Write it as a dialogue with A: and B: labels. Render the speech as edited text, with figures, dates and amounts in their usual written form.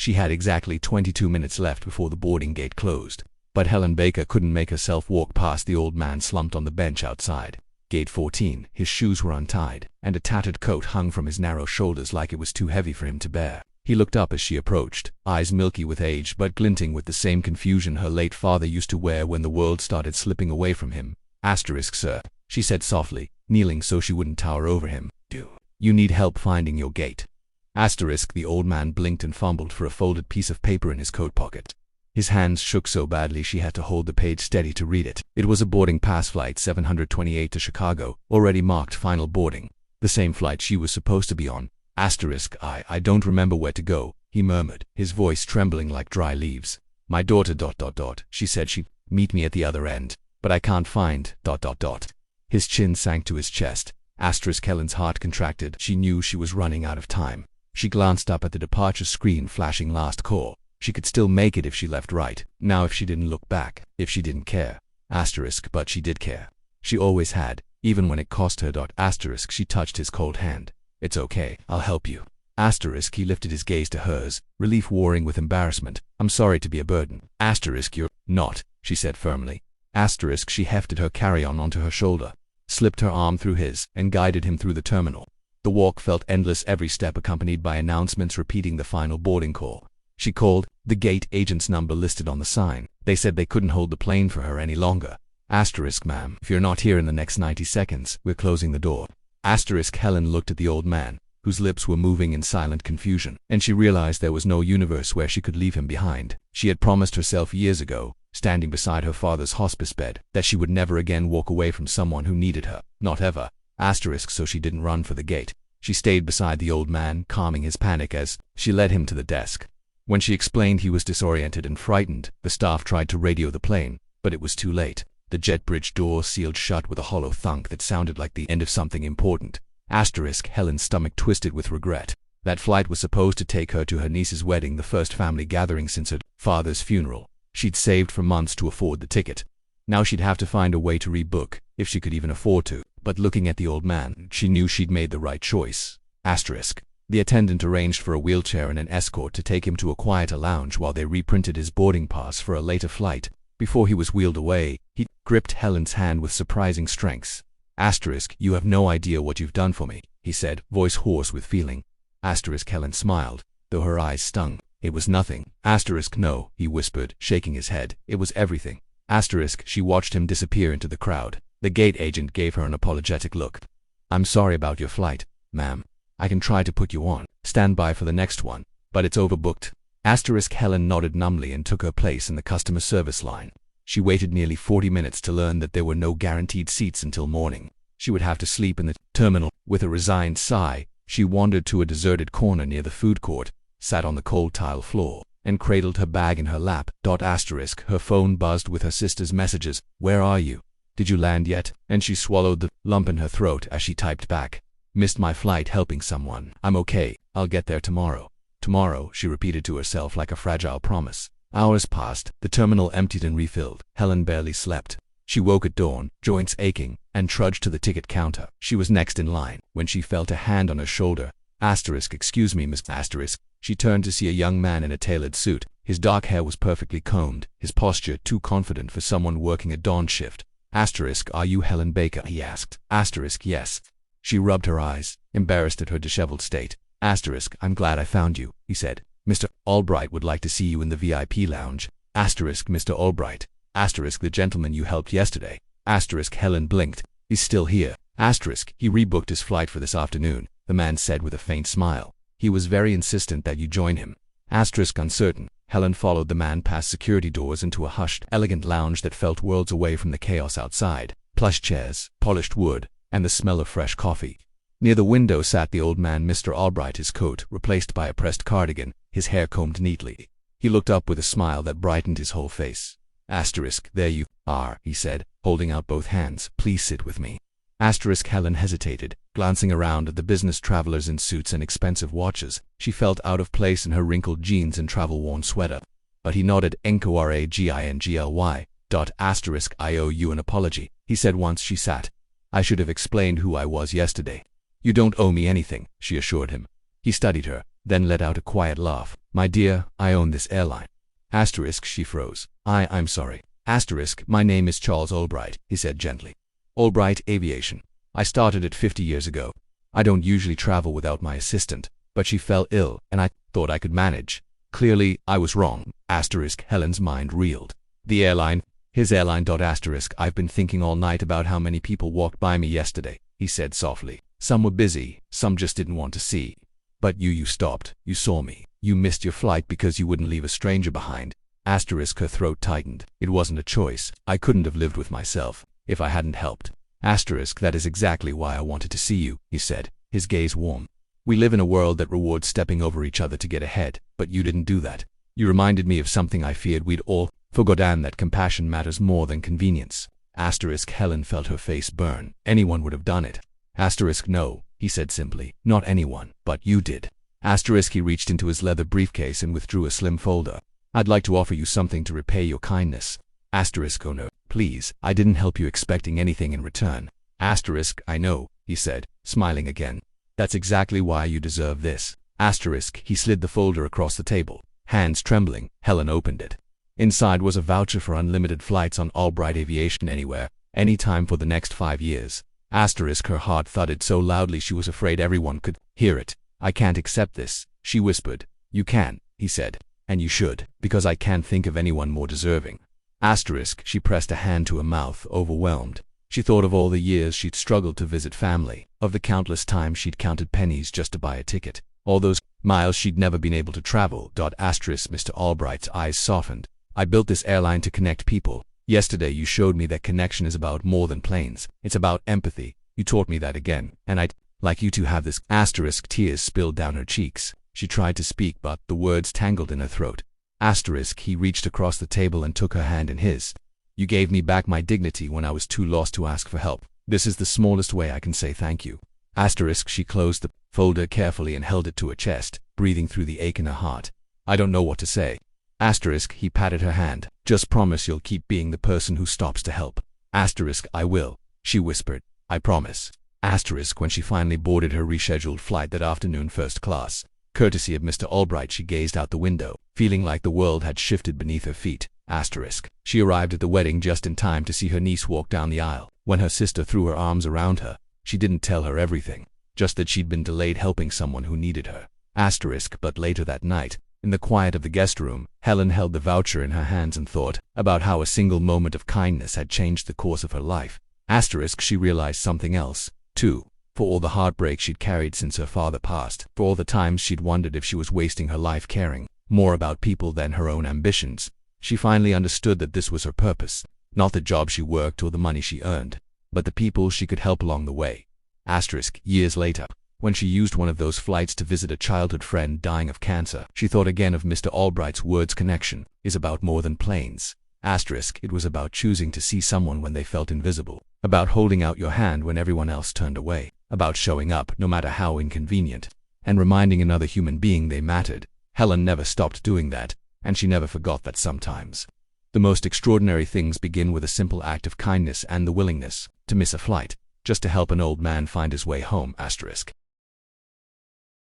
A: She had exactly 22 minutes left before the boarding gate closed. But Helen Baker couldn't make herself walk past the old man slumped on the bench outside. Gate 14. His shoes were untied, and a tattered coat hung from his narrow shoulders like it was too heavy for him to bear. He looked up as she approached, eyes milky with age but glinting with the same confusion her late father used to wear when the world started slipping away from him. Sir, she said softly, kneeling so she wouldn't tower over him. Do you need help finding your gate? The old man blinked and fumbled for a folded piece of paper in his coat pocket. His hands shook so badly she had to hold the page steady to read it. It was a boarding pass flight 728 to Chicago, already marked final boarding. The same flight she was supposed to be on. I don't remember where to go, he murmured, his voice trembling like dry leaves. My daughter ... She said she'd meet me at the other end, but I can't find ... His chin sank to his chest. Helen's heart contracted. She knew she was running out of time. She glanced up at the departure screen flashing last call. She could still make it if she left right. Now if she didn't look back, if she didn't care. But she did care. She always had, even when it cost her ... She touched his cold hand. It's okay, I'll help you. He lifted his gaze to hers, relief warring with embarrassment. I'm sorry to be a burden. You're not, she said firmly. She hefted her carry-on onto her shoulder, slipped her arm through his, and guided him through the terminal. The walk felt endless, every step accompanied by announcements repeating the final boarding call. She called the gate agent's number listed on the sign. They said they couldn't hold the plane for her any longer. Ma'am, if you're not here in the next 90 seconds, we're closing the door. Helen looked at the old man, whose lips were moving in silent confusion, and she realized there was no universe where she could leave him behind. She had promised herself years ago, standing beside her father's hospice bed, that she would never again walk away from someone who needed her. Not ever. So she didn't run for the gate. She stayed beside the old man, calming his panic as she led him to the desk. When she explained he was disoriented and frightened, the staff tried to radio the plane, but it was too late. The jet bridge door sealed shut with a hollow thunk that sounded like the end of something important. Helen's stomach twisted with regret. That flight was supposed to take her to her niece's wedding, the first family gathering since her father's funeral. She'd saved for months to afford the ticket. Now she'd have to find a way to rebook, if she could even afford to. But looking at the old man, she knew she'd made the right choice. The attendant arranged for a wheelchair and an escort to take him to a quieter lounge while they reprinted his boarding pass for a later flight. Before he was wheeled away, he gripped Helen's hand with surprising strength. You have no idea what you've done for me, he said, voice hoarse with feeling. Helen smiled, though her eyes stung. It was nothing. No, he whispered, shaking his head. It was everything. She watched him disappear into the crowd. The gate agent gave her an apologetic look. I'm sorry about your flight, ma'am. I can try to put you on. Stand by for the next one, but it's overbooked. Helen nodded numbly and took her place in the customer service line. She waited nearly 40 minutes to learn that there were no guaranteed seats until morning. She would have to sleep in the terminal. With a resigned sigh, she wandered to a deserted corner near the food court, sat on the cold tile floor, and cradled her bag in her lap. Her phone buzzed with her sister's messages. Where are you? Did you land yet? And she swallowed the lump in her throat as she typed back. Missed my flight helping someone. I'm okay. I'll get there tomorrow. Tomorrow, she repeated to herself like a fragile promise. Hours passed. The terminal emptied and refilled. Helen barely slept. She woke at dawn, joints aching, and trudged to the ticket counter. She was next in line when she felt a hand on her shoulder. Excuse me, Miss *. She turned to see a young man in a tailored suit. His dark hair was perfectly combed, his posture too confident for someone working a dawn shift. Are you Helen Baker? He asked. Yes. She rubbed her eyes, embarrassed at her disheveled state. I'm glad I found you, he said. Mr. Albright would like to see you in the VIP lounge. Mr. Albright. The gentleman you helped yesterday. Helen blinked. He's still here. He rebooked his flight for this afternoon, the man said with a faint smile. He was very insistent that you join him. Uncertain. Helen followed the man past security doors into a hushed, elegant lounge that felt worlds away from the chaos outside. Plush chairs, polished wood, and the smell of fresh coffee. Near the window sat the old man, Mr. Albright, his coat replaced by a pressed cardigan, his hair combed neatly. He looked up with a smile that brightened his whole face. There you are, he said, holding out both hands. Please sit with me. Helen hesitated, glancing around at the business travelers in suits and expensive watches. She felt out of place in her wrinkled jeans and travel-worn sweater. But he nodded. Enquagingly. I owe you an apology, he said once she sat. I should have explained who I was yesterday. You don't owe me anything, she assured him. He studied her, then let out a quiet laugh. My dear, I own this airline. Asterisk, she froze. I'm sorry. Asterisk, my name is Charles Albright, he said gently. Albright Aviation. I started it 50 years ago. I don't usually travel without my assistant, but she fell ill, and I thought I could manage. Clearly, I was wrong. Asterisk, Helen's mind reeled. The airline, his airline. Asterisk, I've been thinking all night about how many people walked by me yesterday, he said softly. Some were busy, some just didn't want to see. But you stopped, you saw me. You missed your flight because you wouldn't leave a stranger behind. Asterisk, her throat tightened. It wasn't a choice. I couldn't have lived with myself if I hadn't helped. Asterisk, that is exactly why I wanted to see you, he said, his gaze warm. We live in a world that rewards stepping over each other to get ahead, but you didn't do that. You reminded me of something I feared we'd all forgotten, that compassion matters more than convenience. Asterisk, Helen felt her face burn. Anyone would have done it. Asterisk, no, he said simply. Not anyone, but you did. Asterisk, he reached into his leather briefcase and withdrew a slim folder. I'd like to offer you something to repay your kindness. Asterisk, oh no, please, I didn't help you expecting anything in return. Asterisk, I know, he said, smiling again. That's exactly why you deserve this. Asterisk, he slid the folder across the table. Hands trembling, Helen opened it. Inside was a voucher for unlimited flights on Albright Aviation anywhere, anytime for the next 5 years. Asterisk, her heart thudded so loudly she was afraid everyone could hear it. I can't accept this, she whispered. You can, he said. And you should, because I can't think of anyone more deserving. Asterisk, she pressed a hand to her mouth, overwhelmed. She thought of all the years she'd struggled to visit family, of the countless times she'd counted pennies just to buy a ticket, all those miles she'd never been able to travel. Asterisk, Mr. Albright's eyes softened. I built this airline to connect people. Yesterday you showed me that connection is about more than planes. It's about empathy. You taught me that again, and I'd like you to have this. Asterisk, tears spilled down her cheeks. She tried to speak, but the words tangled in her throat. Asterisk, he reached across the table and took her hand in his. You gave me back my dignity when I was too lost to ask for help. This is the smallest way I can say thank you. Asterisk, she closed the folder carefully and held it to her chest, breathing through the ache in her heart. I don't know what to say. Asterisk, he patted her hand. Just promise you'll keep being the person who stops to help. Asterisk, I will, she whispered. I promise. Asterisk, when she finally boarded her rescheduled flight that afternoon, first class, courtesy of Mr. Albright, she gazed out the window, feeling like the world had shifted beneath her feet. Asterisk, she arrived at the wedding just in time to see her niece walk down the aisle. When her sister threw her arms around her, she didn't tell her everything, just that she'd been delayed helping someone who needed her. Asterisk, but later that night, in the quiet of the guest room, Helen held the voucher in her hands and thought about how a single moment of kindness had changed the course of her life. Asterisk, she realized something else, too. For all the heartbreak she'd carried since her father passed, for all the times she'd wondered if she was wasting her life caring more about people than her own ambitions, she finally understood that this was her purpose, not the job she worked or the money she earned, but the people she could help along the way. Asterisk, years later, when she used one of those flights to visit a childhood friend dying of cancer, she thought again of Mr. Albright's words, connection is about more than planes. Asterisk, it was about choosing to see someone when they felt invisible, about holding out your hand when everyone else turned away, about showing up no matter how inconvenient, and reminding another human being they mattered. Helen never stopped doing that, and she never forgot that sometimes the most extraordinary things begin with a simple act of kindness and the willingness to miss a flight, just to help an old man find his way home. Asterisk.